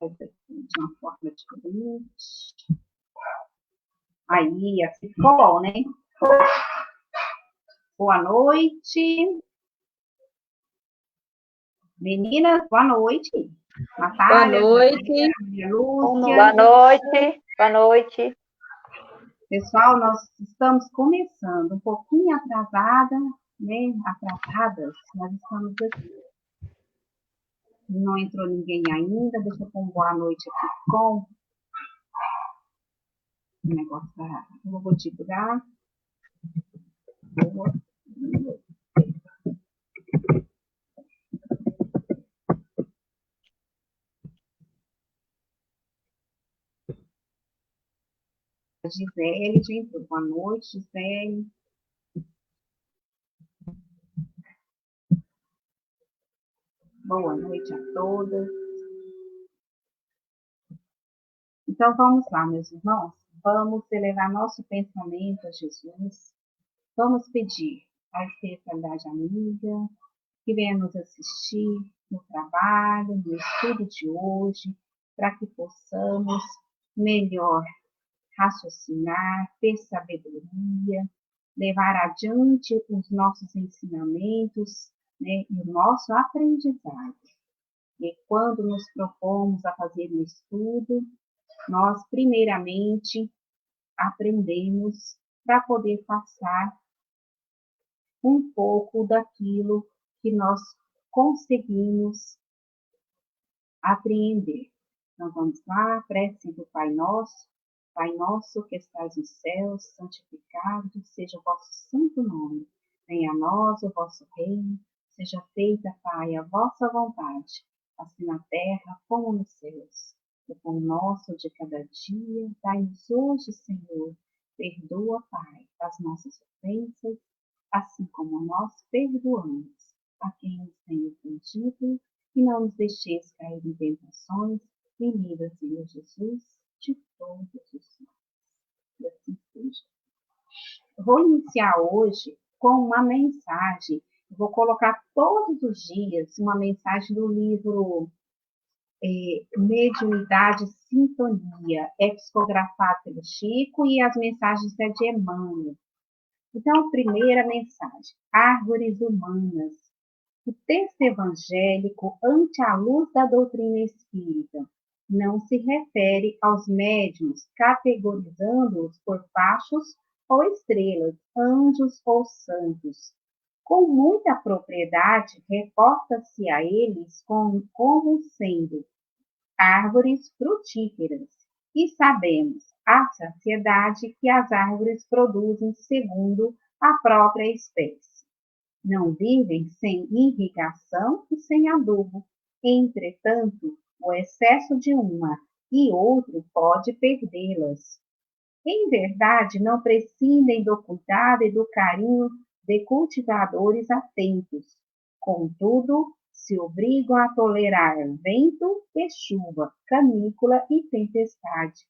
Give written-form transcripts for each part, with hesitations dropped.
de uma forma diferente. Aí, assim ficou bom, né? Boa noite. Meninas, boa noite. Natália, Boa noite. Maria Lúcia. Boa noite. Boa noite. Pessoal, nós estamos começando um pouquinho atrasada, né? Atrasadas, nós estamos aqui. Não entrou ninguém ainda, deixa eu pôr uma boa noite aqui com o negócio do logotipo da... A Gisele já entrou. Boa noite, Gisele. Boa noite a todas. Então, vamos lá, meus irmãos. Vamos elevar nosso pensamento a Jesus. Vamos pedir à espiritualidade amiga que venha nos assistir no trabalho, no estudo de hoje, para que possamos melhor raciocinar, ter sabedoria, levar adiante os nossos ensinamentos, né, e o nosso aprendizado. E quando nos propomos a fazer um estudo, nós primeiramente aprendemos para poder passar um pouco daquilo que nós conseguimos apreender. Então vamos lá, prece do Pai Nosso. Pai nosso que estás nos céus, santificado seja o vosso santo nome. Venha a nós o vosso reino, seja feita, Pai, a vossa vontade, assim na terra como nos céus. O pão nosso de cada dia, dai-nos hoje, Senhor. Perdoa, Pai, as nossas ofensas, assim como nós perdoamos a quem nos tem ofendido, e não nos deixeis cair em tentações, e livra, Senhor Jesus, de todos os males. E assim seja. Eu vou iniciar hoje com uma mensagem. Eu vou colocar todos os dias uma mensagem do livro Mediunidade Sintonia, psicografado pelo Chico, e as mensagens é de Emmanuel. Então, primeira mensagem: árvores humanas. O texto evangélico, ante a luz da doutrina espírita, não se refere aos médiuns, categorizando-os por fachos ou estrelas, anjos ou santos. Com muita propriedade, reporta-se a eles como sendo árvores frutíferas. E sabemos, à saciedade, que as árvores produzem segundo a própria espécie. Não vivem sem irrigação e sem adubo. Entretanto, o excesso de uma e outro pode perdê-las. Em verdade, não prescindem do cuidado e do carinho de cultivadores atentos. Contudo, se obrigam a tolerar vento e chuva, canícula e tempestade.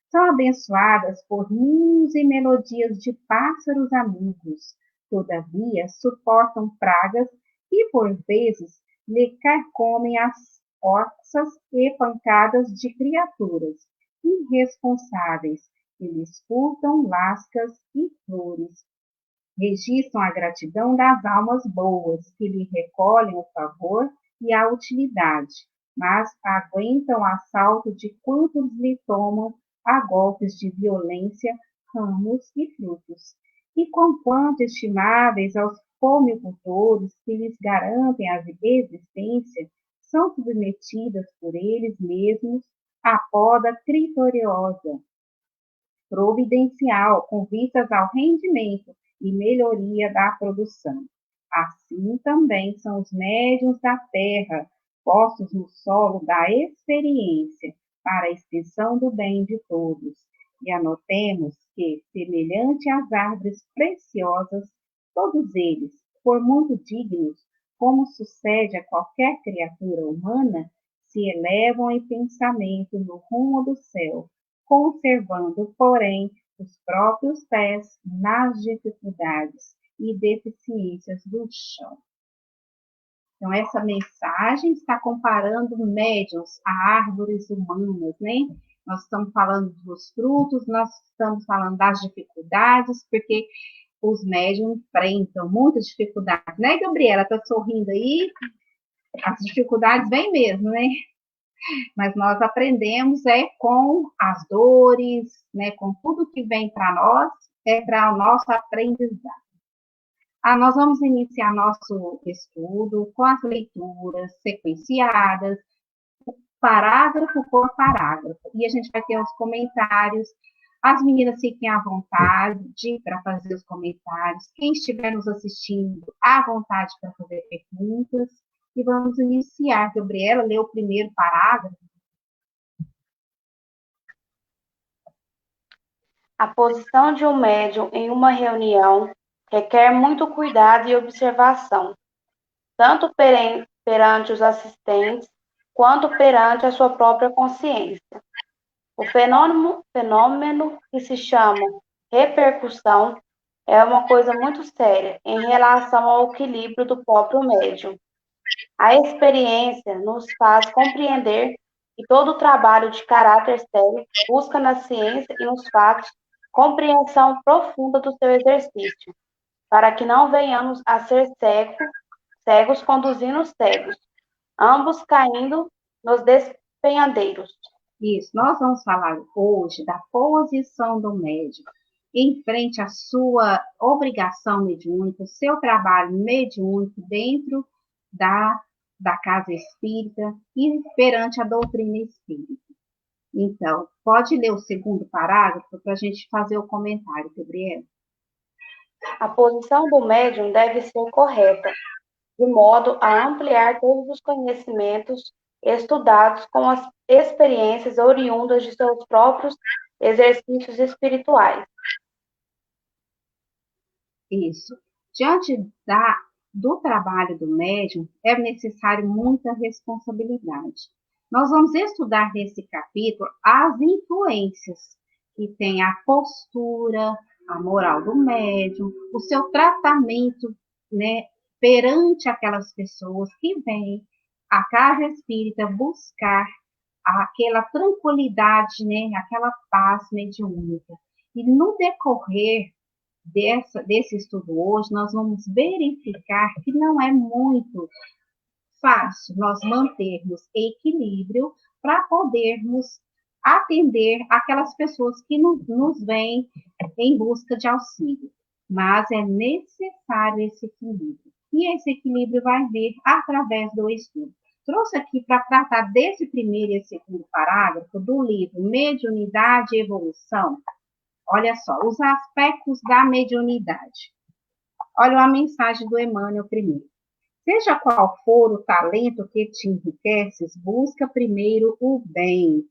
São abençoadas por ninhos e melodias de pássaros amigos. Todavia, suportam pragas e, por vezes, lhe carcomem as orças e pancadas de criaturas irresponsáveis que lhes furtam lascas e flores. Registram a gratidão das almas boas, que lhe recolhem o favor e a utilidade, mas aguentam o assalto de quantos lhe tomam a golpes de violência ramos e frutos. E conquanto estimáveis aos pomicultores que lhes garantem a existência, são submetidas por eles mesmos à poda criteriosa, providencial, com vistas ao rendimento e melhoria da produção. Assim também são os médiuns da terra, postos no solo da experiência, para a extensão do bem de todos. E anotemos que, semelhante às árvores preciosas, todos eles, por muito dignos, como sucede a qualquer criatura humana, se elevam em pensamento no rumo do céu, conservando, porém, os próprios pés nas dificuldades e deficiências do chão. Então, essa mensagem está comparando médiuns a árvores humanas, né? Nós estamos falando dos frutos, nós estamos falando das dificuldades, porque os médiuns enfrentam muitas dificuldades, né, Gabriela? Está sorrindo aí? As dificuldades vêm mesmo, né? Mas nós aprendemos com as dores, né, com tudo que vem para nós, para o nosso aprendizado. Nós vamos iniciar nosso estudo com as leituras sequenciadas, parágrafo por parágrafo. E a gente vai ter os comentários. As meninas fiquem à vontade para fazer os comentários. Quem estiver nos assistindo, à vontade para fazer perguntas. E vamos iniciar. Gabriela, lê o primeiro parágrafo. A posição de um médium em uma reunião requer muito cuidado e observação, tanto perante os assistentes, quanto perante a sua própria consciência. O fenômeno que se chama repercussão é uma coisa muito séria em relação ao equilíbrio do próprio médium. A experiência nos faz compreender que todo o trabalho de caráter sério busca na ciência e nos fatos compreensão profunda do seu exercício, para que não venhamos a ser cegos conduzindo os cegos, ambos caindo nos despenhadeiros. Isso, nós vamos falar hoje da posição do médium em frente à sua obrigação mediúnica, o seu trabalho mediúnico dentro da casa espírita e perante a doutrina espírita. Então, pode ler o segundo parágrafo para a gente fazer o comentário, Gabriela? A posição do médium deve ser correta, de modo a ampliar todos os conhecimentos estudados com as experiências oriundas de seus próprios exercícios espirituais. Isso. Diante do trabalho do médium, é necessário muita responsabilidade. Nós vamos estudar nesse capítulo as influências que tem a postura, a moral do médium, o seu tratamento, né, perante aquelas pessoas que vêm à casa espírita buscar aquela tranquilidade, né, aquela paz mediúnica. E no decorrer desse estudo hoje, nós vamos verificar que não é muito fácil nós mantermos equilíbrio para podermos atender aquelas pessoas que nos vêm em busca de auxílio. Mas é necessário esse equilíbrio. E esse equilíbrio vai vir através do estudo. Trouxe aqui para tratar desse primeiro e segundo parágrafo do livro Mediunidade e Evolução. Olha só, os aspectos da mediunidade. Olha a mensagem do Emmanuel primeiro. Seja qual for o talento que te enriqueces, busca primeiro o bem,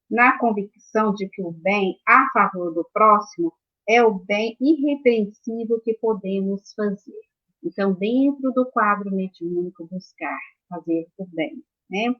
na convicção de que o bem a favor do próximo é o bem irrepreensível que podemos fazer. Então, dentro do quadro mediúnico, buscar fazer o bem, né?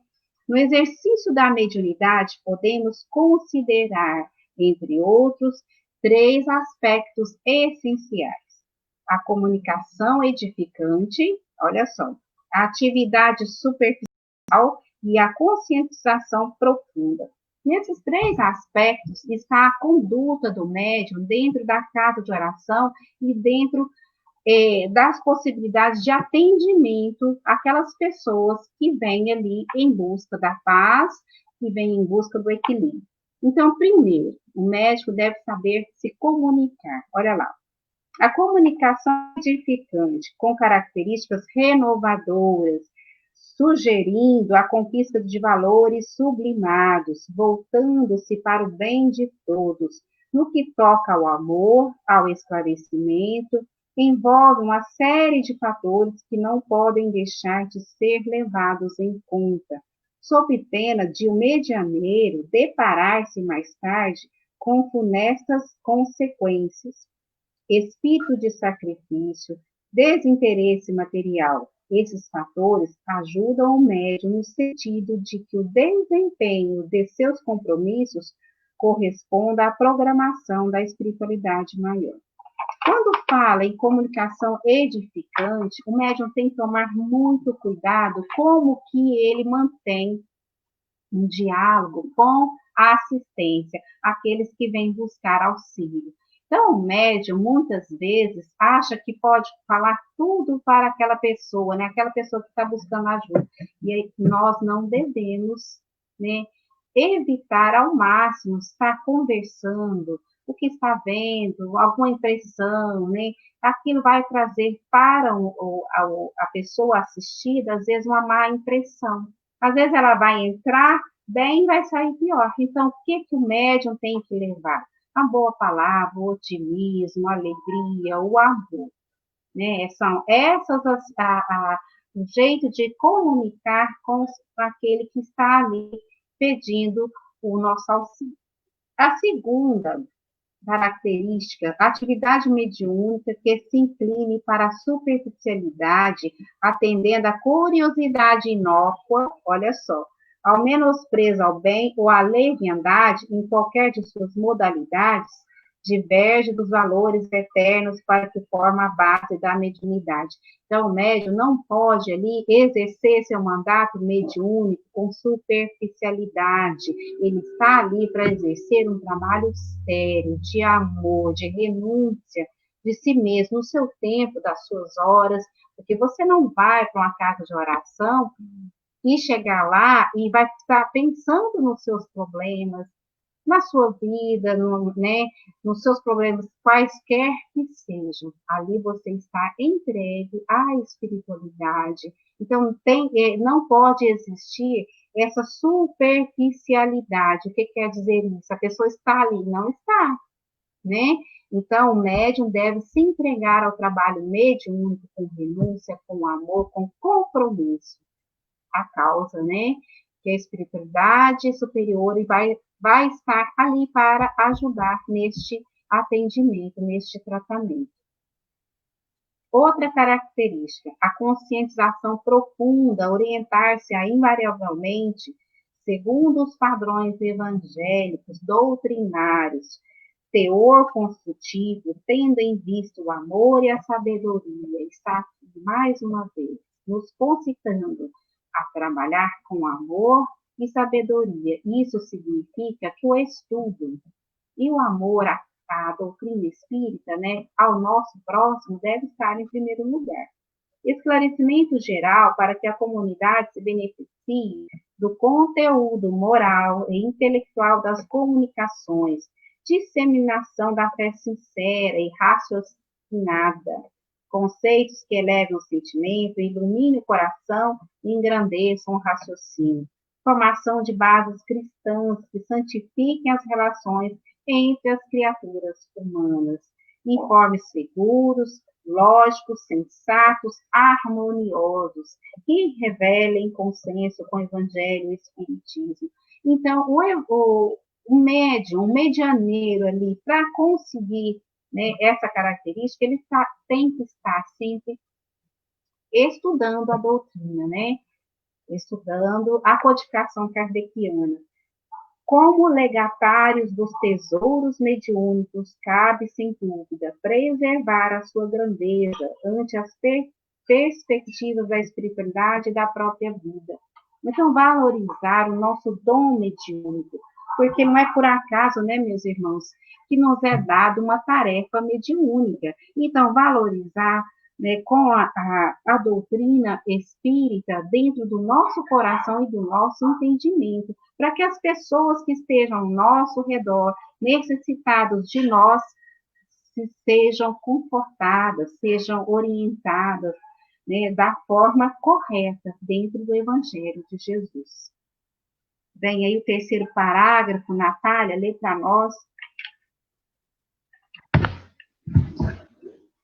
No exercício da mediunidade, podemos considerar, entre outros, 3 aspectos essenciais: a comunicação edificante, olha só, a atividade superficial e a conscientização profunda. Nesses 3 aspectos está a conduta do médium dentro da casa de oração e dentro das possibilidades de atendimento àquelas pessoas que vêm ali em busca da paz, que vêm em busca do equilíbrio. Então, primeiro, o médico deve saber se comunicar. Olha lá. A comunicação edificante, com características renovadoras, sugerindo a conquista de valores sublimados, voltando-se para o bem de todos, no que toca ao amor, ao esclarecimento, envolve uma série de fatores que não podem deixar de ser levados em conta, sob pena de o medianeiro deparar-se mais tarde com funestas consequências. Espírito de sacrifício, desinteresse material. Esses fatores ajudam o médium no sentido de que o desempenho de seus compromissos corresponda à programação da espiritualidade maior. Quando fala em comunicação edificante, o médium tem que tomar muito cuidado como que ele mantém um diálogo com a assistência, aqueles que vêm buscar auxílio. Então, o médium, muitas vezes, acha que pode falar tudo para aquela pessoa, né? Aquela pessoa que está buscando ajuda. E aí, nós não devemos, né, evitar ao máximo estar conversando, o que está vendo, alguma impressão, né? Aquilo vai trazer para a pessoa assistida, às vezes, uma má impressão. Às vezes ela vai entrar bem e vai sair pior. Então, o que o médium tem que levar? A boa palavra, o otimismo, a alegria, o amor. Né? São essas o jeito de comunicar com aquele que está ali pedindo o nosso auxílio. A segunda característica, atividade mediúnica que se incline para a superficialidade, atendendo à curiosidade inócua, olha só, ao menosprezo ao bem ou à leviandade em qualquer de suas modalidades, diverge dos valores eternos para que forma a base da mediunidade. Então, o médium não pode ali exercer seu mandato mediúnico com superficialidade. Ele está ali para exercer um trabalho sério, de amor, de renúncia de si mesmo, no seu tempo, das suas horas, porque você não vai para uma casa de oração e chegar lá e vai estar pensando nos seus problemas, na sua vida, né, nos seus problemas, quaisquer que sejam. Ali você está entregue à espiritualidade. Então, não pode existir essa superficialidade. O que quer dizer isso? A pessoa está ali, não está, né? Então, o médium deve se entregar ao trabalho mediúnico com renúncia, com amor, com compromisso. A causa, né? Que é a espiritualidade superior e vai estar ali para ajudar neste atendimento, neste tratamento. Outra característica, a conscientização profunda, orientar-se invariavelmente segundo os padrões evangélicos, doutrinários, teor construtivo, tendo em vista o amor e a sabedoria, está aqui mais uma vez, nos concitando a trabalhar com amor e sabedoria. Isso significa que o estudo e o amor à doutrina espírita, né, ao nosso próximo, deve estar em primeiro lugar. Esclarecimento geral para que a comunidade se beneficie do conteúdo moral e intelectual das comunicações, disseminação da fé sincera e raciocinada, conceitos que elevem o sentimento, iluminem o coração e engrandeçam o raciocínio, formação de bases cristãs que santifiquem as relações entre as criaturas humanas, informes seguros, lógicos, sensatos, harmoniosos, que revelem consenso com o Evangelho e o Espiritismo. Então, o médium, o medianeiro ali, para conseguir, né, essa característica, ele tem que estar sempre estudando a doutrina, né? Estudando a codificação kardeciana. Como legatários dos tesouros mediúnicos, cabe, sem dúvida, preservar a sua grandeza ante as perspectivas da espiritualidade e da própria vida. Então, valorizar o nosso dom mediúnico, porque não é por acaso, né, meus irmãos, que nos é dado uma tarefa mediúnica. Então, valorizar, né, com a doutrina espírita dentro do nosso coração e do nosso entendimento, para que as pessoas que estejam ao nosso redor, necessitadas de nós, sejam confortadas, sejam orientadas, né, da forma correta dentro do Evangelho de Jesus. Vem aí o terceiro parágrafo, Natália, lê para nós.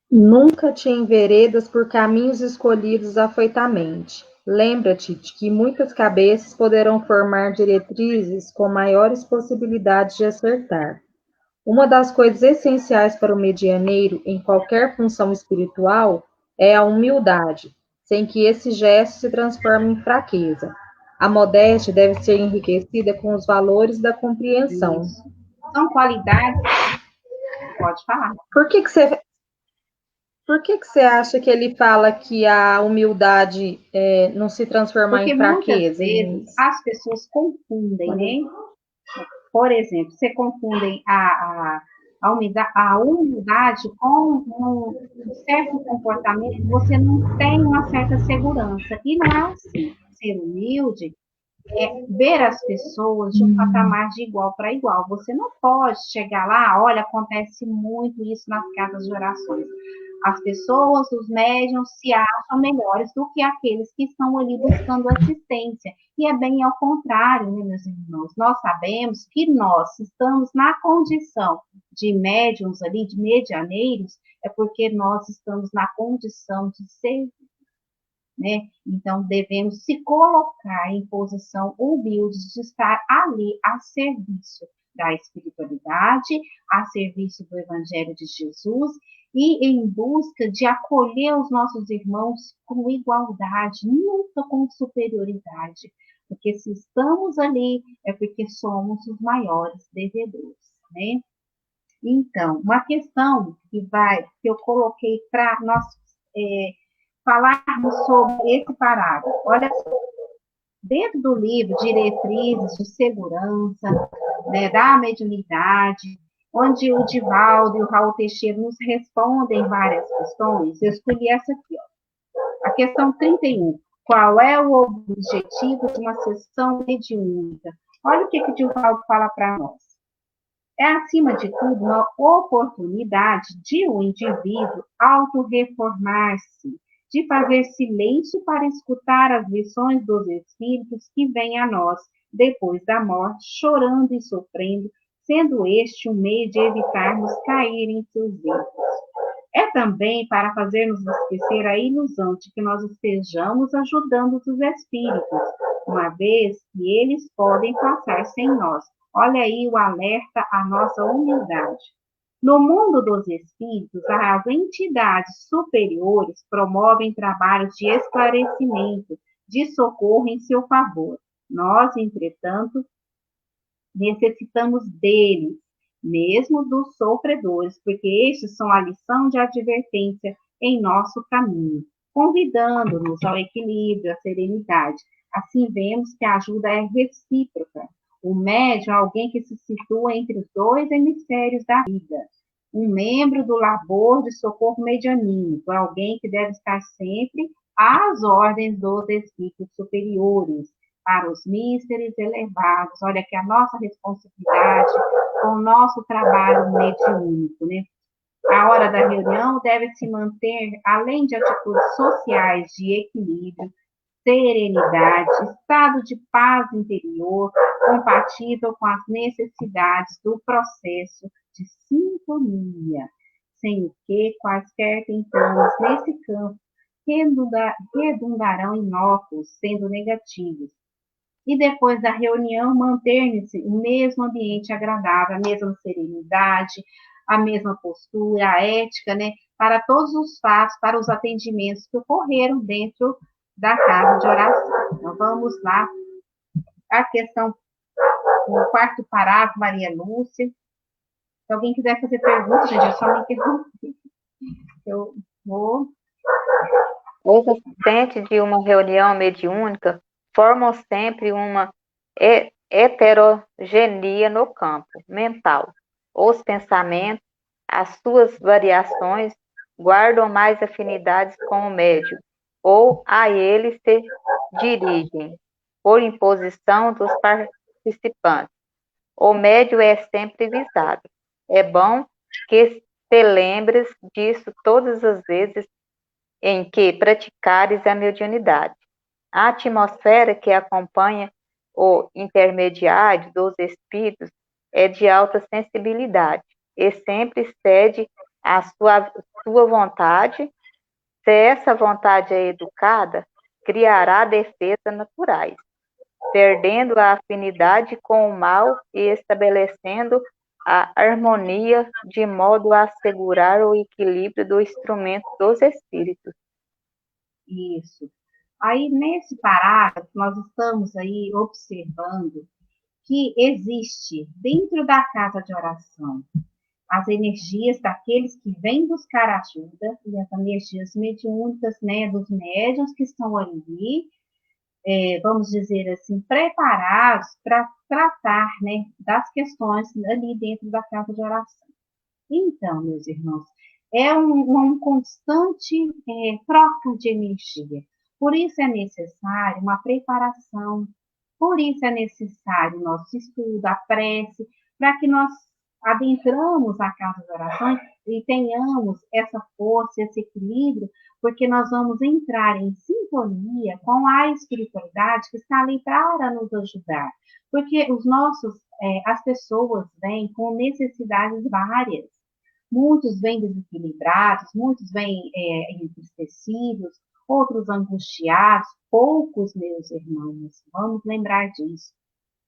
Nunca te enveredas por caminhos escolhidos afoitamente. Lembra-te de que muitas cabeças poderão formar diretrizes com maiores possibilidades de acertar. Uma das coisas essenciais para o medianeiro em qualquer função espiritual é a humildade, sem que esse gesto se transforme em fraqueza. A modéstia deve ser enriquecida com os valores da compreensão. Isso. São qualidades. Pode falar. Por que você Por que você acha que ele fala que a humildade não se transformar Porque em muitas fraqueza, vezes Inês? as pessoas confundem, né? Por exemplo, você confundem a humildade com um certo comportamento, você não tem uma certa segurança. E não é assim. Ser humilde é ver as pessoas de um patamar de igual para igual. Você não pode chegar lá, olha, acontece muito isso nas casas de orações. As pessoas, os médiuns, se acham melhores do que aqueles que estão ali buscando assistência. E é bem ao contrário, né, meus irmãos? Nós sabemos que nós estamos na condição de médiuns ali, de medianeiros, é porque nós estamos na condição de ser, né? Então, devemos se colocar em posição humilde de estar ali a serviço da espiritualidade, a serviço do Evangelho de Jesus e em busca de acolher os nossos irmãos com igualdade, nunca com superioridade. Porque se estamos ali, é porque somos os maiores devedores, né? Então, uma questão que eu coloquei para nós falarmos sobre esse parágrafo. Olha só, dentro do livro Diretrizes de Segurança, né, da Mediunidade, onde o Divaldo e o Raul Teixeira nos respondem várias questões, eu escolhi essa aqui, ó. A questão 31. Qual é o objetivo de uma sessão mediúnica? Olha o que o Divaldo fala para nós. É, acima de tudo, uma oportunidade de o indivíduo autorreformar-se, de fazer silêncio para escutar as lições dos espíritos que vêm a nós, depois da morte, chorando e sofrendo, sendo este um meio de evitarmos cair em seus erros. É também para fazermos esquecer a ilusão de que nós estejamos ajudando os espíritos, uma vez que eles podem passar sem nós. Olha aí o alerta à nossa humildade. No mundo dos espíritos, as entidades superiores promovem trabalhos de esclarecimento, de socorro em seu favor. Nós, entretanto, necessitamos deles, mesmo dos sofredores, porque estes são a lição de advertência em nosso caminho, convidando-nos ao equilíbrio, à serenidade. Assim vemos que a ajuda é recíproca. O médium é alguém que se situa entre os dois hemisférios da vida. Um membro do labor de socorro medianímico é alguém que deve estar sempre às ordens dos espíritos superiores, para os místeres elevados. Olha aqui a nossa responsabilidade com o nosso trabalho mediúnico, né? A hora da reunião deve se manter, além de atitudes sociais de equilíbrio, serenidade, estado de paz interior, compatível com as necessidades do processo de sintonia, sem o que quaisquer tentames nesse campo redundarão inócuos, sendo negativos. E depois da reunião, manter-se o mesmo ambiente agradável, a mesma serenidade, a mesma postura, a ética, né, para todos os fatos, para os atendimentos que ocorreram dentro da casa de oração. Então, vamos lá. A questão, o quarto parágrafo, Maria Lúcia. Se alguém quiser fazer perguntas, gente, é só me interromper. Eu vou. Os assistentes de uma reunião mediúnica formam sempre uma heterogeneia no campo mental. Os pensamentos, as suas variações, guardam mais afinidades com o médium, ou a ele se dirigem, por imposição dos participantes. O médium é sempre visado. É bom que te lembres disso todas as vezes em que praticares a mediunidade. A atmosfera que acompanha o intermediário dos espíritos é de alta sensibilidade e sempre cede à sua vontade. Se essa vontade é educada, criará defesas naturais, perdendo a afinidade com o mal e estabelecendo a harmonia de modo a assegurar o equilíbrio do instrumento dos espíritos. Isso. Aí, nesse parágrafo, nós estamos aí observando que existe, dentro da casa de oração, as energias daqueles que vêm buscar ajuda e as energias mediúnicas, né, dos médiuns que estão ali, vamos dizer assim, preparados para tratar, né, das questões ali dentro da casa de oração. Então, meus irmãos, é um constante troca de energia. Por isso é necessário uma preparação, por isso é necessário o nosso estudo, a prece, para que nós adentramos a casa de oração e tenhamos essa força, esse equilíbrio, porque nós vamos entrar em sintonia com a espiritualidade que está ali para nos ajudar. Porque as pessoas vêm com necessidades várias. Muitos vêm desequilibrados, muitos vêm entristecidos, outros angustiados, poucos, meus irmãos, vamos lembrar disso.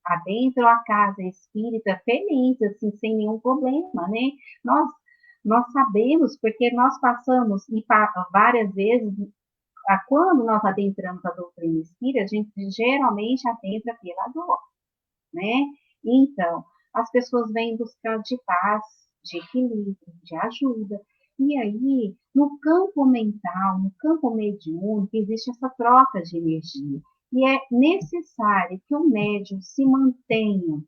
Adentro a casa espírita feliz, assim, sem nenhum problema, né? Nós sabemos, porque nós passamos e várias vezes, quando nós adentramos a doutrina espírita, a gente geralmente adentra pela dor, né? Então, as pessoas vêm buscar de paz, de equilíbrio, de ajuda. E aí, no campo mental, no campo mediúnico, existe essa troca de energia. E é necessário que o médium se mantenha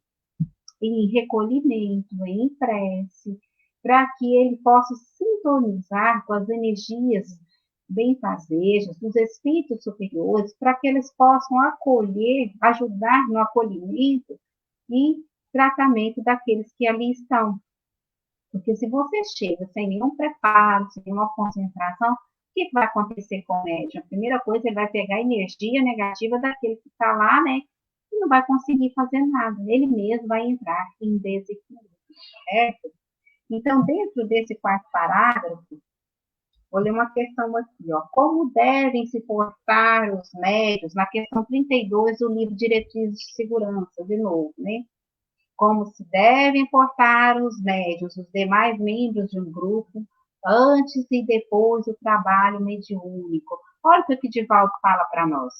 em recolhimento, em prece, para que ele possa sintonizar com as energias benfazejas, dos espíritos superiores, para que eles possam acolher, ajudar no acolhimento e tratamento daqueles que ali estão. Porque se você chega sem nenhum preparo, sem nenhuma concentração, o que vai acontecer com o médium? A primeira coisa, ele vai pegar a energia negativa daquele que está lá, né? E não vai conseguir fazer nada. Ele mesmo vai entrar em desequilíbrio, certo? Então, dentro desse quarto parágrafo, vou ler uma questão aqui, ó. Como devem se portar os médios, na questão 32 do livro Diretrizes de Segurança, de novo, né? Como se devem portar os médios, os demais membros de um grupo, antes e depois do trabalho mediúnico. Olha o que o Divaldo fala para nós.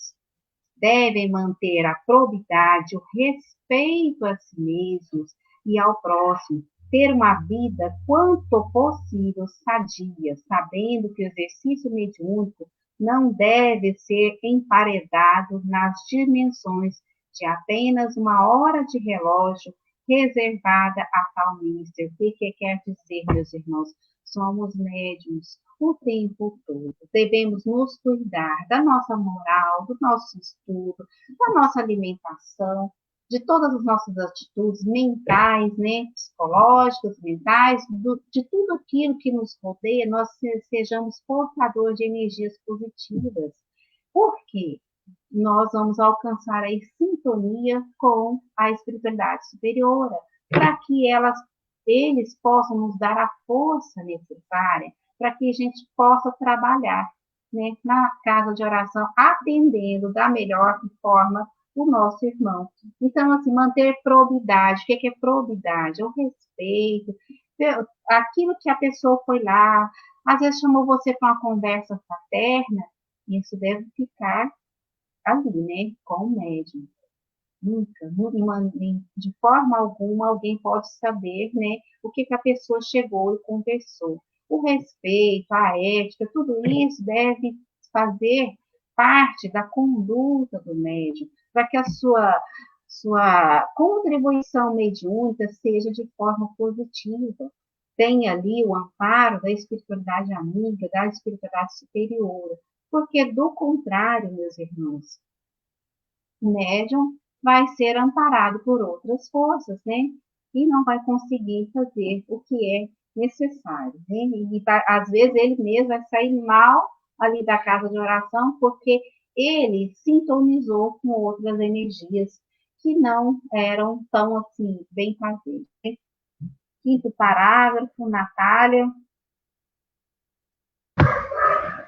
Devem manter a probidade, o respeito a si mesmos e ao próximo, ter uma vida quanto possível sadia, sabendo que o exercício mediúnico não deve ser emparedado nas dimensões de apenas uma hora de relógio reservada a tal ministro. O que quer dizer, meus irmãos? Somos médiuns o tempo todo. Devemos nos cuidar da nossa moral, do nosso estudo, da nossa alimentação, de todas as nossas atitudes mentais, né, psicológicas, mentais, de tudo aquilo que nos rodeia, nós sejamos portadores de energias positivas. Por quê? Nós vamos alcançar a sintonia com a espiritualidade superior, para que eles possam nos dar a força necessária para que a gente possa trabalhar, né, na casa de oração, atendendo da melhor forma o nosso irmão. Então, assim, manter probidade. O que é probidade? É o respeito, aquilo que a pessoa foi lá, às vezes chamou você para uma conversa fraterna, isso deve ficar ali, né, com o médium. Nunca, de forma alguma, alguém pode saber, né, o que a pessoa chegou e conversou. O respeito, a ética, tudo isso deve fazer parte da conduta do médium, para que a sua contribuição mediúnica seja de forma positiva. Tenha ali o amparo da espiritualidade amiga, da espiritualidade superior. Porque, do contrário, meus irmãos, o médium vai ser amparado por outras forças, né? E não vai conseguir fazer o que é necessário, né? E às vezes ele mesmo vai sair mal ali da casa de oração, porque ele sintonizou com outras energias que não eram tão assim bem fazidas. Né? Quinto parágrafo, Natália.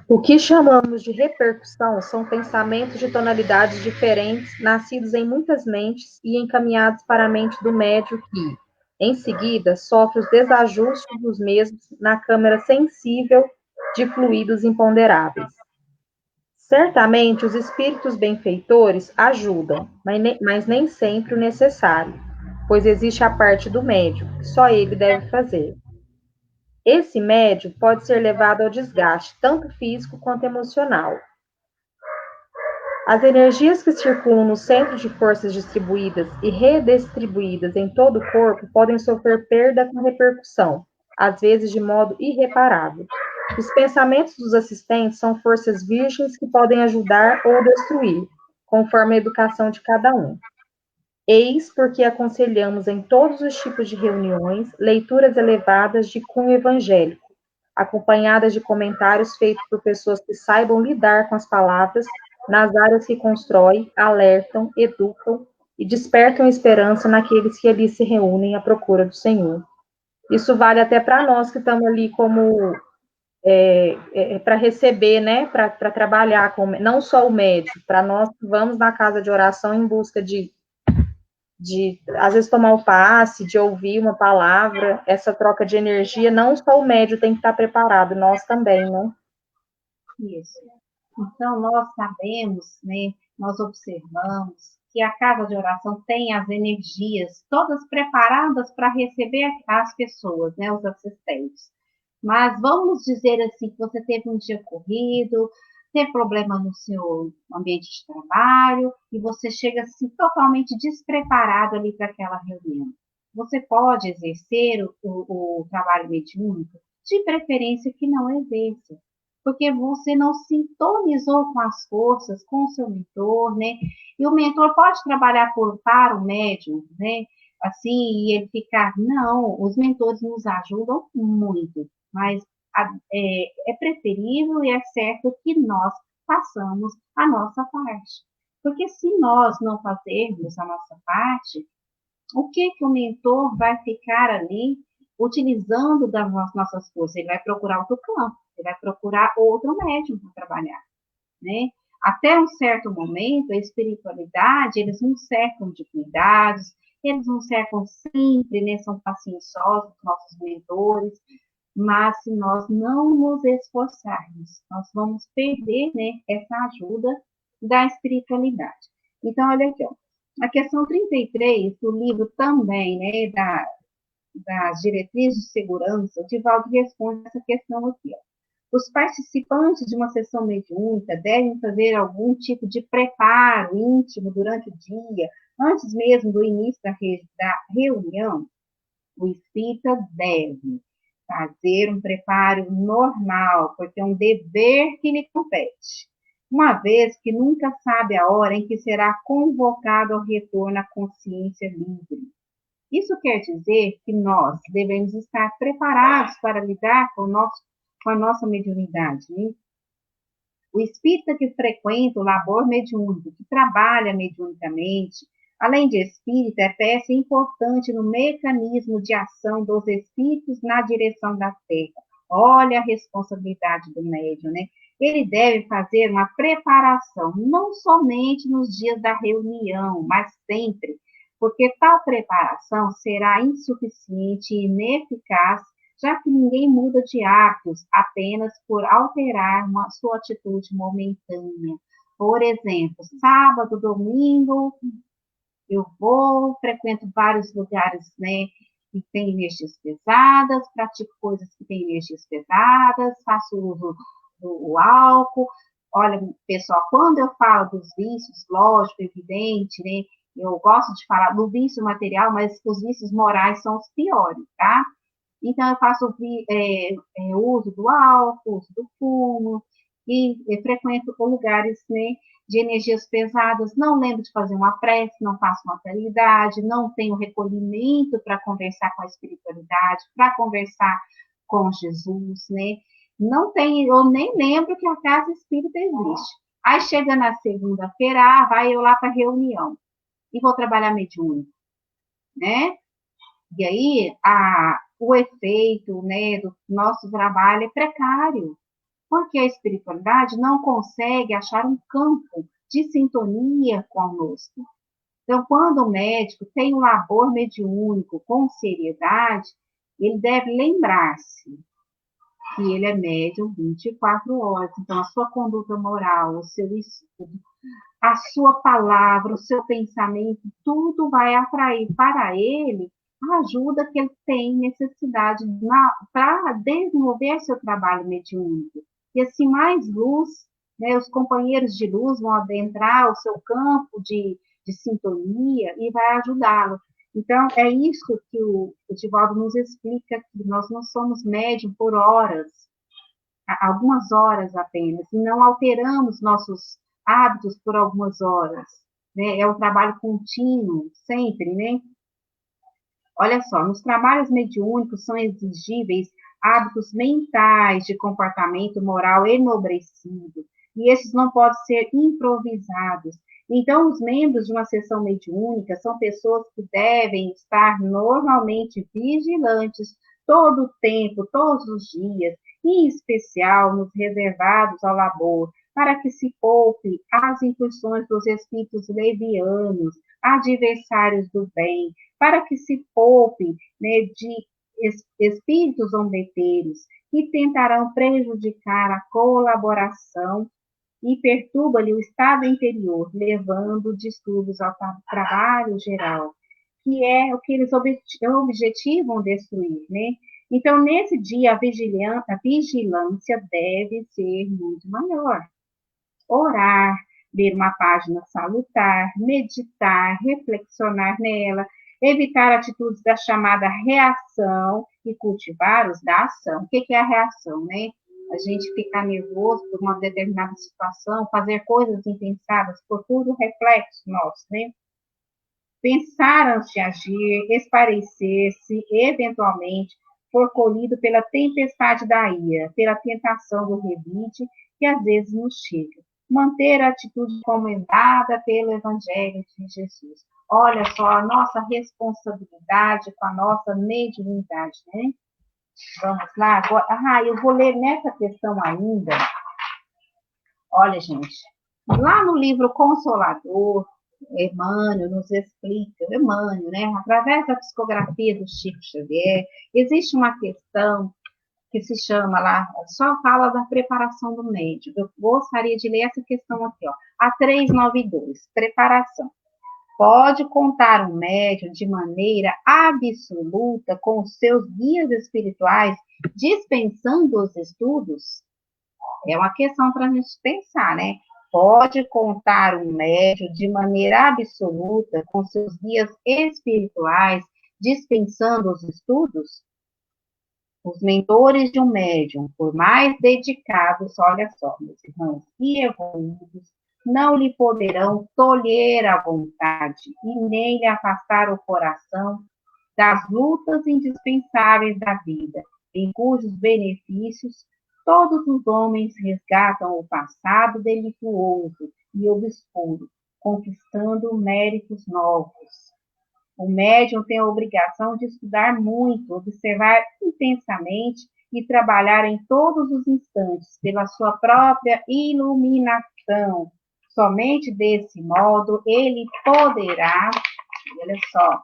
O que chamamos de repercussão são pensamentos de tonalidades diferentes, nascidos em muitas mentes e encaminhados para a mente do médium que, em seguida, sofre os desajustes dos mesmos na câmara sensível de fluidos imponderáveis. Certamente, os espíritos benfeitores ajudam, mas nem sempre o necessário, pois existe a parte do médium, que só ele deve fazer. Esse médium pode ser levado ao desgaste, tanto físico quanto emocional. As energias que circulam no centro de forças distribuídas e redistribuídas em todo o corpo podem sofrer perda com repercussão, às vezes de modo irreparável. Os pensamentos dos assistentes são forças virgens que podem ajudar ou destruir, conforme a educação de cada um. Eis porque aconselhamos em todos os tipos de reuniões leituras elevadas de cunho evangélico, acompanhadas de comentários feitos por pessoas que saibam lidar com as palavras nas áreas que constroem, alertam, educam e despertam esperança naqueles que ali se reúnem à procura do Senhor. Isso vale até para nós que estamos ali como para receber, né, para trabalhar com, não só o médico, para nós que vamos na casa de oração em busca de às vezes tomar o passe, de ouvir uma palavra, essa troca de energia, não só o médium tem que estar preparado, nós também, né? Isso. Então, nós sabemos, né, nós observamos que a casa de oração tem as energias todas preparadas para receber as pessoas, né, os assistentes. Mas vamos dizer assim, que você teve um dia corrido, teve problema no seu ambiente de trabalho, e você chega assim totalmente despreparado ali para aquela reunião. Você pode exercer o trabalho mediúnico? De preferência que não exerça, porque você não sintonizou com as forças, com o seu mentor, né? E o mentor pode trabalhar para o médium, né? Assim, e ele ficar, não, os mentores nos ajudam muito, mas é preferível e é certo que nós façamos a nossa parte. Porque se nós não fazermos a nossa parte, o que o mentor vai ficar ali utilizando das nossas forças? Ele vai procurar outro campo, ele vai procurar outro médium para trabalhar, né? Até um certo momento, a espiritualidade, eles não cercam de cuidados, eles não cercam sempre, né? São pacienciosos, nossos mentores, mas se nós não nos esforçarmos, nós vamos perder, né, essa ajuda da espiritualidade. Então, olha aqui, ó. A questão 33 do livro também, né, das diretrizes de segurança, o Divaldo responde essa questão aqui, ó. Os participantes de uma sessão mediúnica devem fazer algum tipo de preparo íntimo durante o dia, antes mesmo do início da reunião. O espírita deve fazer um preparo normal, porque é um dever que lhe compete, uma vez que nunca sabe a hora em que será convocado ao retorno à consciência livre. Isso quer dizer que nós devemos estar preparados para lidar com a nossa mediunidade. Né? O espírita que frequenta o labor mediúnico, que trabalha mediunicamente, além de espírita, é peça importante no mecanismo de ação dos espíritos na direção da terra. Olha a responsabilidade do médium, né? Ele deve fazer uma preparação, não somente nos dias da reunião, mas sempre, porque tal preparação será insuficiente e ineficaz, já que ninguém muda de hábitos apenas por alterar sua atitude momentânea. Por exemplo, sábado, domingo, eu frequento vários lugares, né, que tem energias pesadas, pratico coisas que têm energias pesadas, faço uso do álcool. Olha, pessoal, quando eu falo dos vícios, lógico, evidente, né, eu gosto de falar do vício material, mas os vícios morais são os piores, tá? Então, eu faço uso do álcool, uso do fumo, e frequento lugares, né, de energias pesadas, não lembro de fazer uma prece, não faço uma caridade, não tenho recolhimento para conversar com a espiritualidade, para conversar com Jesus, né? Não tenho, eu nem lembro que a casa espírita existe. Aí chega na segunda-feira, vai eu lá para a reunião e vou trabalhar mediúnico, né? E aí o efeito, né, do nosso trabalho é precário, porque a espiritualidade não consegue achar um campo de sintonia conosco. Então, quando o médico tem um labor mediúnico com seriedade, ele deve lembrar-se que ele é médium 24 horas. Então, a sua conduta moral, o seu estudo, a sua palavra, o seu pensamento, tudo vai atrair para ele a ajuda que ele tem necessidade para desenvolver seu trabalho mediúnico. E assim, mais luz, né, os companheiros de luz vão adentrar o seu campo de sintonia e vai ajudá-lo. Então, é isso que o Divaldo nos explica, que nós não somos médium por horas, algumas horas apenas, e não alteramos nossos hábitos por algumas horas, né? É um trabalho contínuo, sempre, né? Olha só, nos trabalhos mediúnicos são exigíveis hábitos mentais de comportamento moral enobrecido, e esses não podem ser improvisados. Então, os membros de uma sessão mediúnica são pessoas que devem estar normalmente vigilantes todo o tempo, todos os dias, em especial nos reservados ao labor, para que se poupe as incursões dos espíritos levianos, adversários do bem, para que se poupe, né, de espíritos zombeteiros que tentarão prejudicar a colaboração e perturba-lhe o estado interior, levando distúrbios ao trabalho geral, que é o que eles objetivam destruir, né? Então, nesse dia, a vigilância deve ser muito maior. Orar, ler uma página salutar, meditar, reflexionar nela, evitar atitudes da chamada reação e cultivar os da ação. O que é a reação, né? A gente ficar nervoso por uma determinada situação, fazer coisas impensadas por puro reflexo nosso, né? Pensar antes de agir, esparecer-se, eventualmente, for colhido pela tempestade da ira, pela tentação do revide, que às vezes nos chega. Manter a atitude comandada pelo Evangelho de Jesus. Olha só a nossa responsabilidade com a nossa mediunidade, né? Vamos lá? Agora, eu vou ler nessa questão ainda. Olha, gente, lá no livro Consolador, Emmanuel nos explica, Emmanuel, né? Através da psicografia do Chico Xavier, existe uma questão que se chama lá, só fala da preparação do médium. Eu gostaria de ler essa questão aqui, ó. A 392, preparação. Pode contar um médium de maneira absoluta com os seus guias espirituais, dispensando os estudos? É uma questão para a gente pensar, né? Pode contar um médium de maneira absoluta com seus guias espirituais, dispensando os estudos? Os mentores de um médium, por mais dedicados, olha só, meus irmãos, e evoluídos, não lhe poderão tolher a vontade e nem lhe afastar o coração das lutas indispensáveis da vida, em cujos benefícios todos os homens resgatam o passado delituoso e obscuro, conquistando méritos novos. O médium tem a obrigação de estudar muito, observar intensamente e trabalhar em todos os instantes pela sua própria iluminação. Somente desse modo ele poderá, olha só,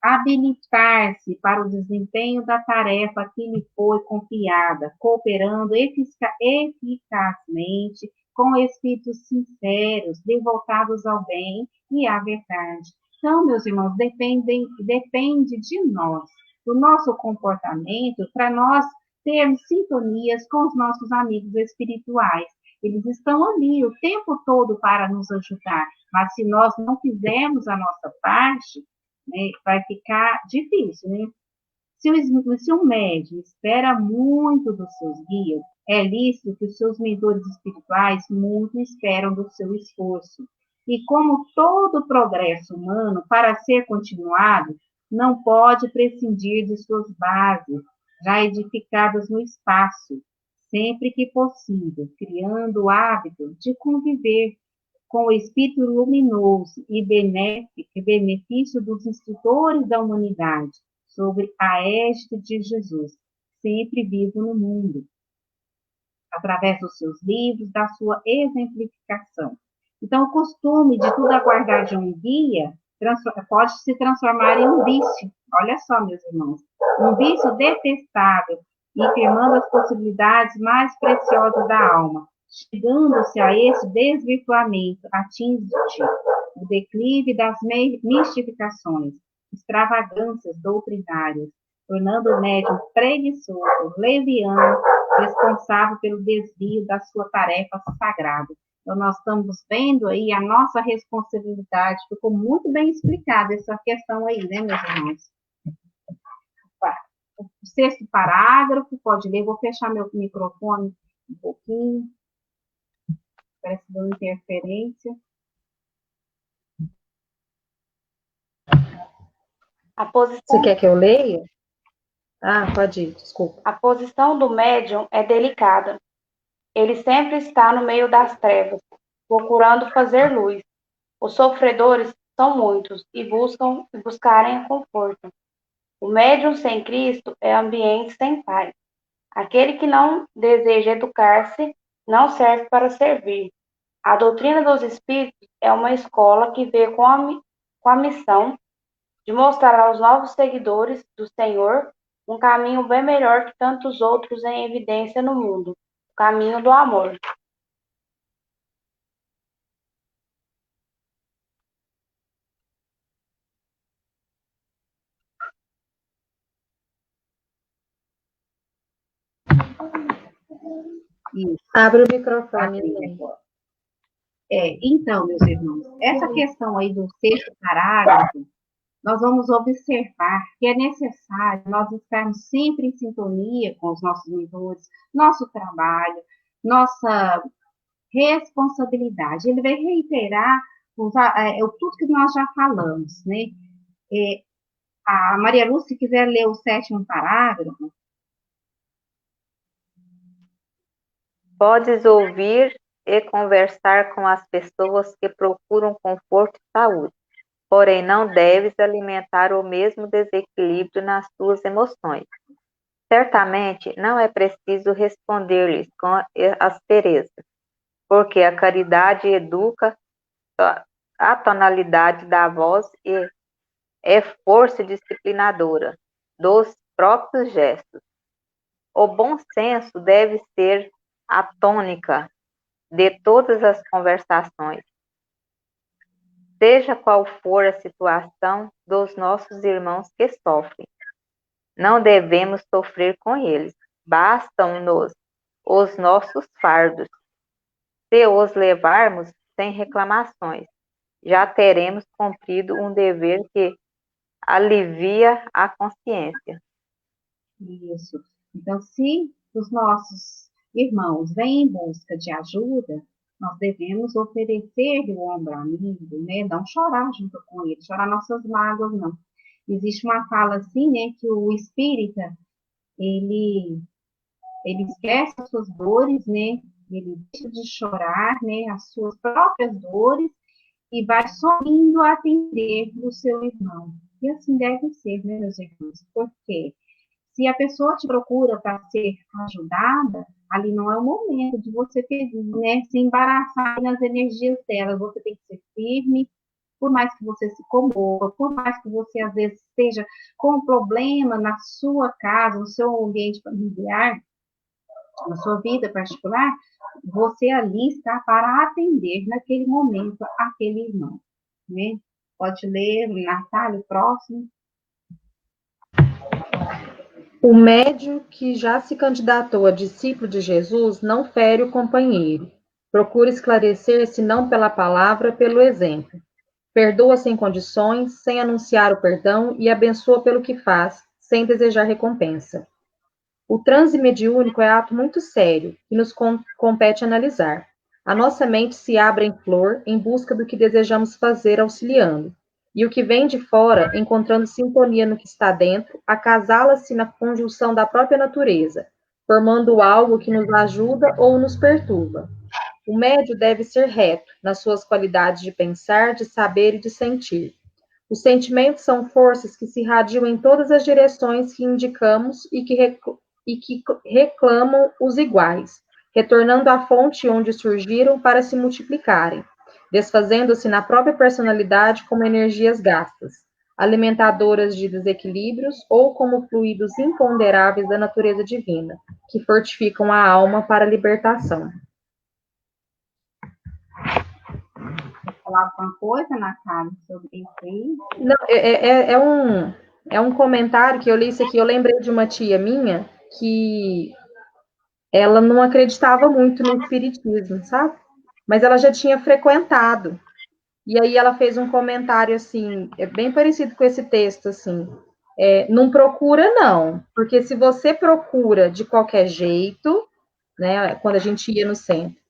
habilitar-se para o desempenho da tarefa que lhe foi confiada, cooperando eficazmente com espíritos sinceros, devotados ao bem e à verdade. Então, meus irmãos, depende de nós, do nosso comportamento, para nós termos sintonias com os nossos amigos espirituais. Eles estão ali o tempo todo para nos ajudar, mas se nós não fizermos a nossa parte, né, vai ficar difícil, né? Se um médium espera muito dos seus guias, é lícito que os seus mentores espirituais muito esperam do seu esforço. E como todo progresso humano, para ser continuado, não pode prescindir de suas bases, já edificadas no espaço, sempre que possível, criando o hábito de conviver com o espírito luminoso e benefício dos instrutores da humanidade, sobre a égide de Jesus, sempre vivo no mundo, através dos seus livros, da sua exemplificação. Então, o costume de tudo aguardar de um guia pode se transformar em um vício. Olha só, meus irmãos, um vício detestável, infirmando as possibilidades mais preciosas da alma. Chegando-se a esse desvirtuamento, atinge o declive das mistificações, extravagâncias doutrinárias, tornando o médium preguiçoso, leviano, responsável pelo desvio da sua tarefa sagrada. Então, nós estamos vendo aí a nossa responsabilidade, ficou muito bem explicada essa questão aí, né, meus irmãos? O sexto parágrafo, pode ler, vou fechar meu microfone um pouquinho, parece que deu interferência. Você quer que eu leia? Ah, pode ir, desculpa. A posição do médium é delicada. Ele sempre está no meio das trevas, procurando fazer luz. Os sofredores são muitos e buscarem conforto. O médium sem Cristo é ambiente sem paz. Aquele que não deseja educar-se não serve para servir. A doutrina dos espíritos é uma escola que vê com a missão de mostrar aos novos seguidores do Senhor um caminho bem melhor que tantos outros em evidência no mundo, o caminho do amor. Isso. Abre o microfone. Então, meus irmãos, essa questão aí do sexto parágrafo, nós vamos observar que é necessário nós estarmos sempre em sintonia com os nossos mentores, nosso trabalho, nossa responsabilidade. Ele vai reiterar tudo que nós já falamos, né? A Maria Lúcia, se quiser ler o sétimo parágrafo. Podes ouvir e conversar com as pessoas que procuram conforto e saúde, porém não deves alimentar o mesmo desequilíbrio nas tuas emoções. Certamente não é preciso responder-lhes com aspereza, porque a caridade educa a tonalidade da voz e é força disciplinadora dos próprios gestos. O bom senso deve ser a tônica de todas as conversações, seja qual for a situação dos nossos irmãos que sofrem. Não devemos sofrer com eles, bastam-nos os nossos fardos. Se os levarmos sem reclamações, já teremos cumprido um dever que alivia a consciência. Isso. Então, se os nossos irmãos vêm em busca de ajuda, nós devemos oferecer o ombro amigo, né? Não chorar junto com ele, chorar nossas mágoas, não. Existe uma fala assim, né, que o espírita, ele esquece as suas dores, né? Ele deixa de chorar, né, as suas próprias dores e vai sorrindo a atender o seu irmão. E assim deve ser, né, meus irmãos? Porque se a pessoa te procura para ser ajudada, ali não é o momento de você ter, né, se embaraçar nas energias dela. Você tem que ser firme, por mais que você se comova, por mais que você às vezes esteja com um problema na sua casa, no seu ambiente familiar, na sua vida particular, você ali está para atender naquele momento aquele irmão, né? Pode ler, Natália, o próximo. O médium que já se candidatou a discípulo de Jesus não fere o companheiro. Procura esclarecer-se não pela palavra, pelo exemplo. Perdoa sem condições, sem anunciar o perdão e abençoa pelo que faz, sem desejar recompensa. O transe mediúnico é ato muito sério que nos compete analisar. A nossa mente se abre em flor em busca do que desejamos fazer, auxiliando. E o que vem de fora, encontrando sintonia no que está dentro, acasala-se na conjunção da própria natureza, formando algo que nos ajuda ou nos perturba. O médio deve ser reto nas suas qualidades de pensar, de saber e de sentir. Os sentimentos são forças que se irradiam em todas as direções que indicamos e que reclamam os iguais, retornando à fonte onde surgiram para se multiplicarem, desfazendo-se na própria personalidade como energias gastas, alimentadoras de desequilíbrios ou como fluidos imponderáveis da natureza divina, que fortificam a alma para a libertação. falar alguma coisa, Natália, sobre isso aí? Não, é um comentário que eu li isso aqui. Eu lembrei de uma tia minha que ela não acreditava muito no espiritismo, sabe? Mas ela já tinha frequentado. E aí ela fez um comentário assim, é bem parecido com esse texto, assim. Não procura, não, porque se você procura de qualquer jeito, né, quando a gente ia no centro,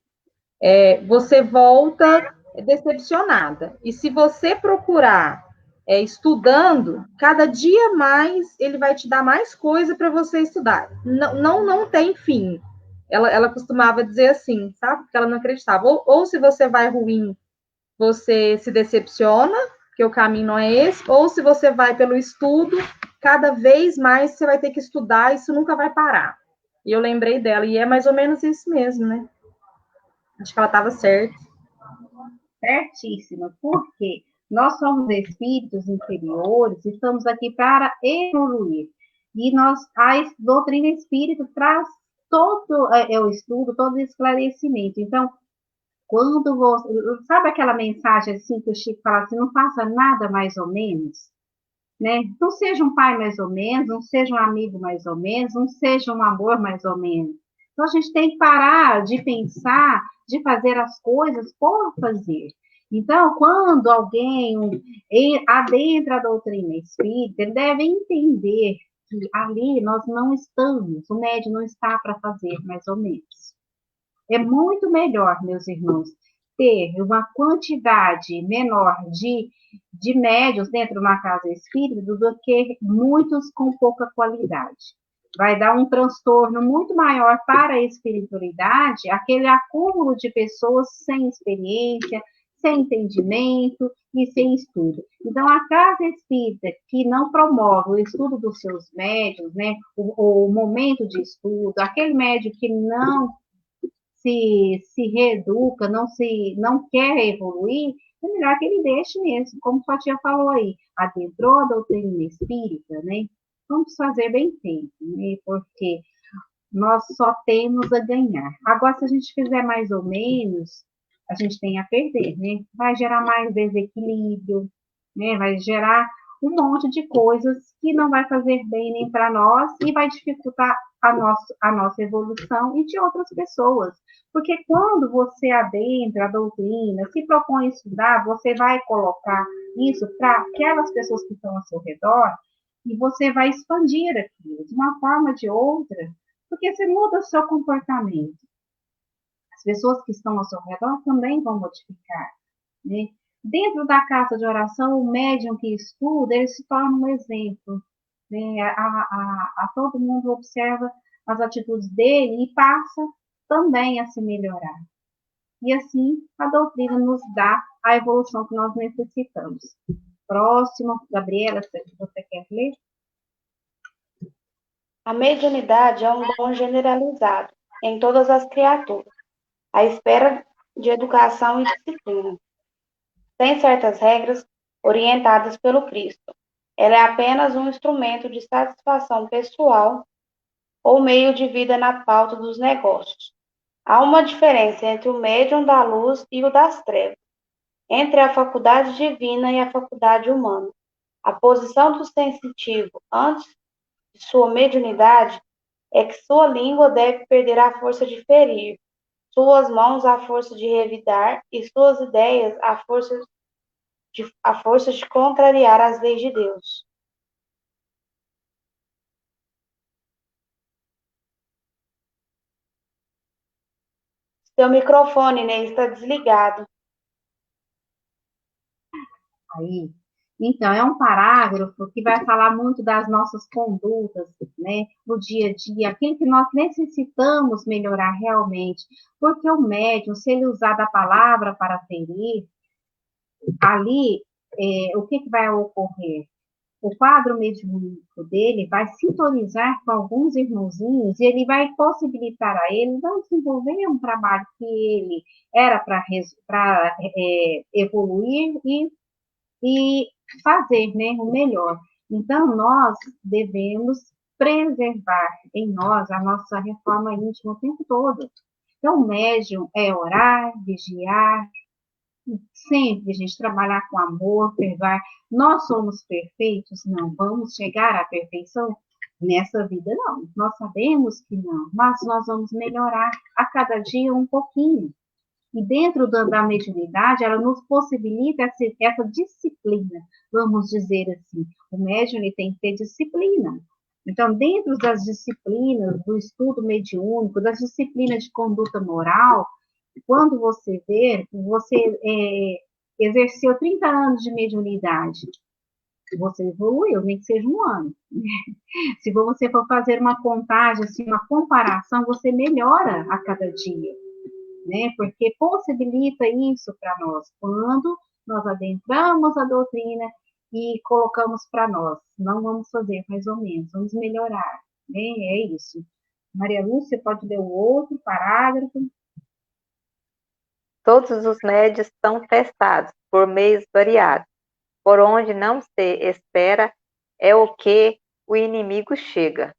você volta decepcionada. E se você procurar estudando, cada dia mais ele vai te dar mais coisa para você estudar. Não, não tem fim. Ela costumava dizer assim, sabe? Porque ela não acreditava. Ou se você vai ruim, você se decepciona, que o caminho não é esse, ou se você vai pelo estudo, cada vez mais você vai ter que estudar, isso nunca vai parar. E eu lembrei dela, e é mais ou menos isso mesmo, né? Acho que ela estava certa. Certíssima, porque nós somos espíritos inferiores, estamos aqui para evoluir. E a doutrina espírita traz todo o estudo, todo o esclarecimento. Então, quando você. Sabe aquela mensagem assim que o Chico fala assim: não faça nada mais ou menos? Né? Não seja um pai mais ou menos, não seja um amigo mais ou menos, não seja um amor mais ou menos. Então a gente tem que parar de pensar, de fazer as coisas por fazer. Então, quando alguém adentra a doutrina espírita, ele deve entender que ali nós não estamos, o médium não está para fazer mais ou menos. É muito melhor, meus irmãos, ter uma quantidade menor de médios dentro de uma casa espírita do que muitos com pouca qualidade. Vai dar um transtorno muito maior para a espiritualidade, aquele acúmulo de pessoas sem experiência, sem entendimento e sem estudo. Então, a casa espírita que não promove o estudo dos seus médios, né, o momento de estudo, aquele médio que não se reeduca, não quer evoluir, é melhor que ele deixe mesmo, como a tia falou aí, adentrou a doutrina espírita, né? Vamos fazer bem feito, né? Porque nós só temos a ganhar. Agora, se a gente fizer mais ou menos, a gente tem a perder, né? Vai gerar mais desequilíbrio, né? Vai gerar um monte de coisas que não vai fazer bem nem para nós e vai dificultar a nossa evolução e de outras pessoas. Porque quando você adentra a doutrina, se propõe a estudar, você vai colocar isso para aquelas pessoas que estão ao seu redor e você vai expandir aquilo de uma forma ou de outra, porque você muda o seu comportamento. As pessoas que estão ao seu redor também vão modificar, né? Dentro da casa de oração, o médium que estuda, ele se torna um exemplo, né? A todo mundo observa as atitudes dele e passa também a se melhorar. E assim, a doutrina nos dá a evolução que nós necessitamos. Próximo, Gabriela, você quer ler? A mediunidade é um dom generalizado em todas as criaturas, à espera de educação e disciplina. Sem certas regras orientadas pelo Cristo. Ela é apenas um instrumento de satisfação pessoal ou meio de vida na pauta dos negócios. Há uma diferença entre o médium da luz e o das trevas, entre a faculdade divina e a faculdade humana. A posição do sensitivo antes de sua mediunidade é que sua língua deve perder a força de ferir, suas mãos a força de revidar e suas ideias a força de contrariar as leis de Deus. Seu microfone, Ney, está desligado. Aí. Então, é um parágrafo que vai falar muito das nossas condutas, né, no dia a dia, aquilo que nós necessitamos melhorar realmente, porque o médium, se ele usar da palavra para ferir, ali, o que vai ocorrer? O quadro mediúnico dele vai sintonizar com alguns irmãozinhos e ele vai possibilitar a ele não desenvolver um trabalho que ele era para evoluir e fazer, né, o melhor. Então, nós devemos preservar em nós a nossa reforma íntima o tempo todo. Então, o médium é orar, vigiar, sempre, gente, trabalhar com amor, perdoar. Nós somos perfeitos? Não. Vamos chegar à perfeição nessa vida? Não. Nós sabemos que não, mas nós vamos melhorar a cada dia um pouquinho. E dentro da mediunidade, ela nos possibilita essa disciplina, vamos dizer assim. O médium ele tem que ter disciplina. Então, dentro das disciplinas do estudo mediúnico, das disciplinas de conduta moral, quando você vê, você exerceu 30 anos de mediunidade, você evoluiu, nem que seja um ano. Se você for fazer uma contagem, assim, uma comparação, você melhora a cada dia, né? Porque possibilita isso para nós, quando nós adentramos a doutrina e colocamos para nós. Não vamos fazer mais ou menos, vamos melhorar, né? É isso. Maria Lúcia, pode ler o outro parágrafo? Todos os médios são testados por meios variados. Por onde não se espera é o que o inimigo chega.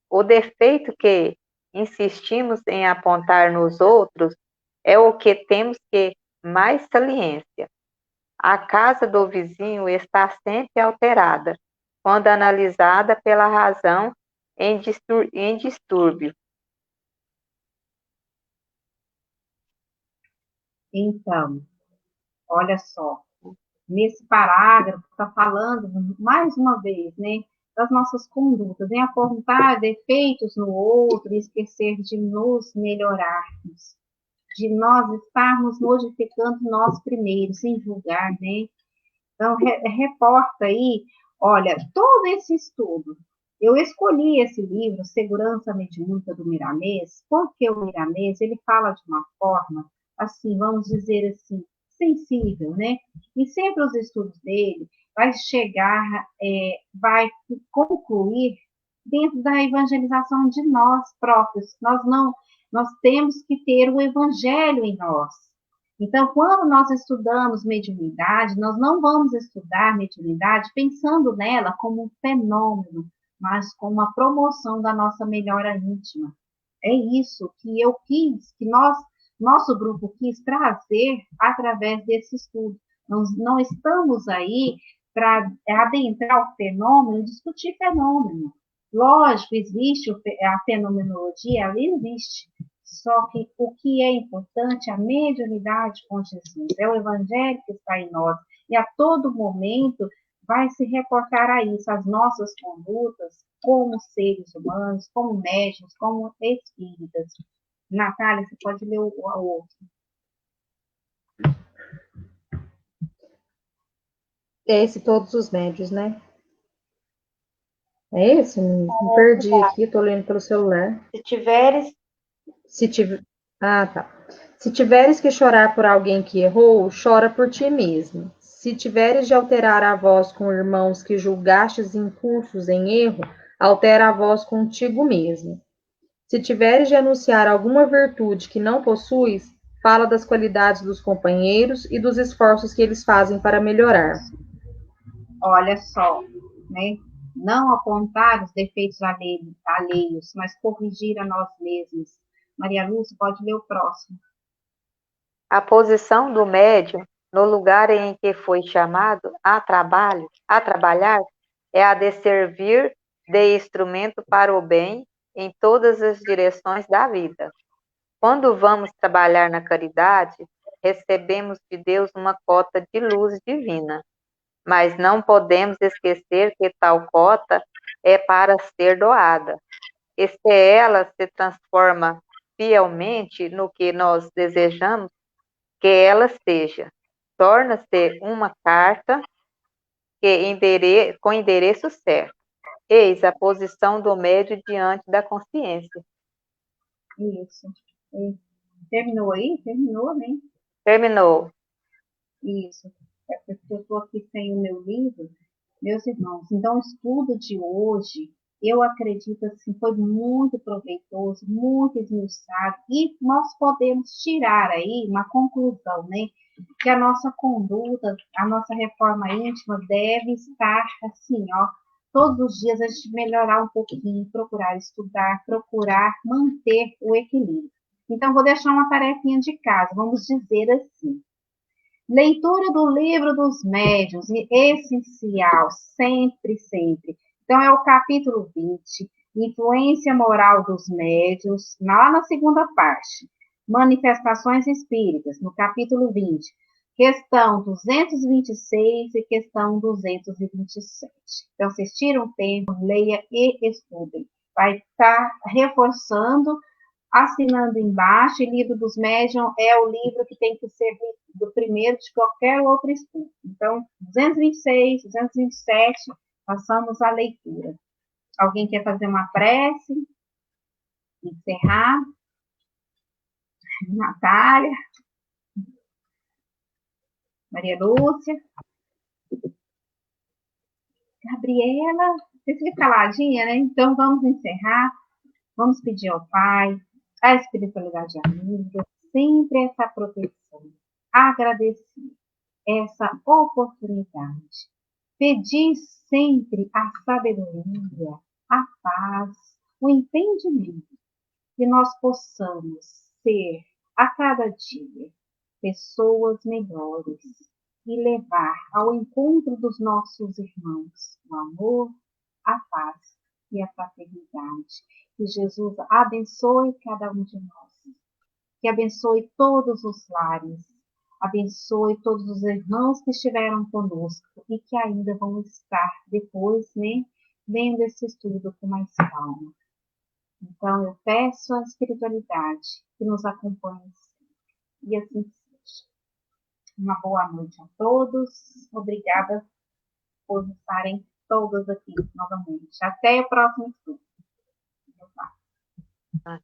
O defeito que insistimos em apontar nos outros é o que temos que mais saliência. A casa do vizinho está sempre alterada, quando analisada pela razão em distúrbio. Então, olha só, nesse parágrafo está falando, mais uma vez, né, das nossas condutas, em apontar defeitos no outro e esquecer de nos melhorarmos, de nós estarmos modificando nós primeiro, sem julgar, né? Então, reporta aí, olha, todo esse estudo. Eu escolhi esse livro, Segurança Mediúnica do Miramês, porque o Miramês, ele fala de uma forma, assim, vamos dizer assim, sensível, né? E sempre os estudos dele vai chegar, vai concluir dentro da evangelização de nós próprios. Nós temos que ter o evangelho em nós. Então, quando nós estudamos mediunidade, nós não vamos estudar mediunidade pensando nela como um fenômeno, mas como a promoção da nossa melhora íntima. É isso que eu quis, que nosso grupo quis trazer através desse estudo. Nós não estamos aí para adentrar o fenômeno, discutir fenômeno. Lógico, existe a fenomenologia, ela existe. Só que o que é importante é a mediunidade com Jesus, é o evangelho que está em nós. E a todo momento vai se reportar a isso, as nossas condutas como seres humanos, como médiuns, como espíritas. Natália, você pode ler o outro. É esse todos os médios, né? É esse? Me perdi aqui, estou lendo pelo celular. Se tiveres. Ah, tá. Se tiveres que chorar por alguém que errou, chora por ti mesmo. Se tiveres de alterar a voz com irmãos que julgastes incursos em erro, altera a voz contigo mesmo. Se tiveres de anunciar alguma virtude que não possuis, fala das qualidades dos companheiros e dos esforços que eles fazem para melhorar. Olha só, né? Não apontar os defeitos alheios, mas corrigir a nós mesmos. Maria Lúcia, pode ler o próximo. A posição do médium no lugar em que foi chamado a trabalhar, é a de servir de instrumento para o bem em todas as direções da vida. Quando vamos trabalhar na caridade, recebemos de Deus uma cota de luz divina, mas não podemos esquecer que tal cota é para ser doada. E se ela se transforma fielmente no que nós desejamos que ela seja, torna-se uma carta com endereço certo. Eis a posição do médium diante da consciência. Isso. Terminou aí? Terminou, né? Terminou. Isso. É porque eu estou aqui sem o meu livro, meus irmãos. Então, o estudo de hoje, eu acredito assim, foi muito proveitoso, muito esmiuçado, e nós podemos tirar aí uma conclusão, né? Que a nossa conduta, a nossa reforma íntima deve estar assim, ó, todos os dias a gente melhorar um pouquinho, procurar estudar, procurar manter o equilíbrio. Então, vou deixar uma tarefinha de casa, vamos dizer assim. Leitura do livro dos médiuns, essencial, sempre, sempre. Então, é o capítulo 20, influência moral dos médiuns, lá na segunda parte. Manifestações espíritas, no capítulo 20. Questão 226 e questão 227. Então, vocês tiram o tempo, leia e estudem. Vai estar reforçando, assinando embaixo, e Livro dos Médiuns é o livro que tem que ser lido primeiro de qualquer outro estudo. Então, 226, 227, passamos a leitura. Alguém quer fazer uma prece? Encerrar? Natália? Maria Lúcia? Gabriela? Você fica caladinha, né? Então, vamos encerrar. Vamos pedir ao Pai, à espiritualidade amiga, sempre essa proteção. Agradecer essa oportunidade. Pedir sempre a sabedoria, a paz, o entendimento, que nós possamos ser, a cada dia, pessoas melhores e levar ao encontro dos nossos irmãos o amor, a paz e a fraternidade. Que Jesus abençoe cada um de nós, que abençoe todos os lares, abençoe todos os irmãos que estiveram conosco e que ainda vão estar depois, né, vendo esse estudo com mais calma. Então, eu peço à espiritualidade que nos acompanhe sempre. E assim seja. Uma boa noite a todos. Obrigada por estarem todos aqui novamente. Até o próximo estudo. Tá?